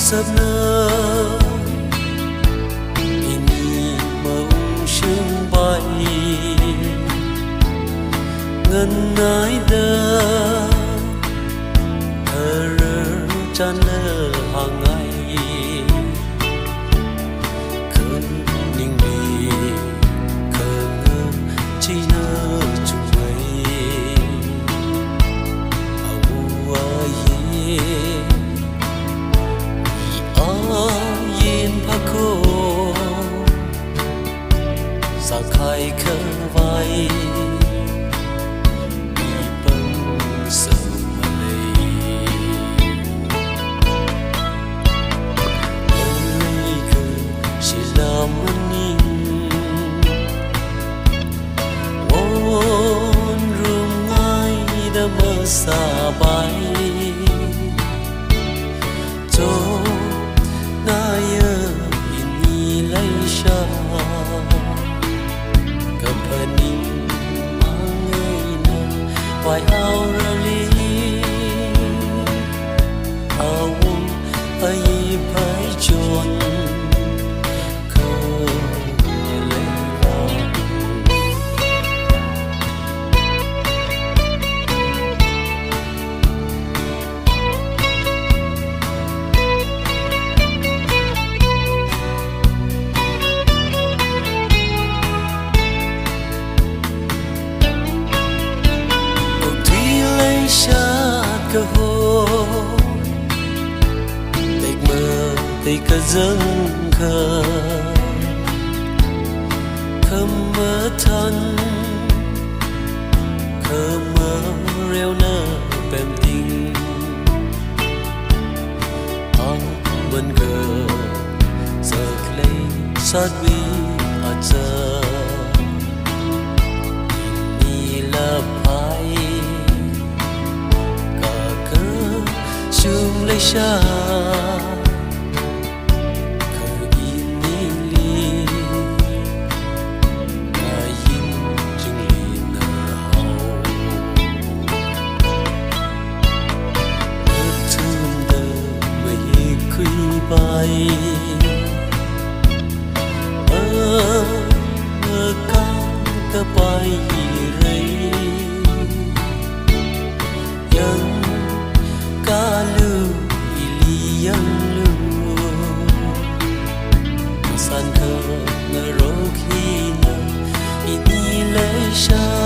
sập nơ ini mong sương bay ngân nái đơ thơ rơ chan lơ hàng ngày cơn ninh bì khờ ngơ chỉ nơ chung vây au ai yin phako sa khai khơ vai bi băng sơ malay ôi khơ chỉ làm ninh ôn rung ngay đã mơ xa bay cho naya ini laisha kapani mangaina wai aurali awum ai pai chon ko cơ hội tịch mơ tịch cơ dâng khờ khâm mơ thân khơ mơ reo nơ bèm tình ong bên gờ giờ lấy sát vi ở giờ ni là phai chung lấy xa khờ ini li ta yin chung li nở hậu ước thương đơ mây quy bay ơ cao ta bay rây yang kalu iliang lu san thơ ngơ rô khi nơ ini lấy xa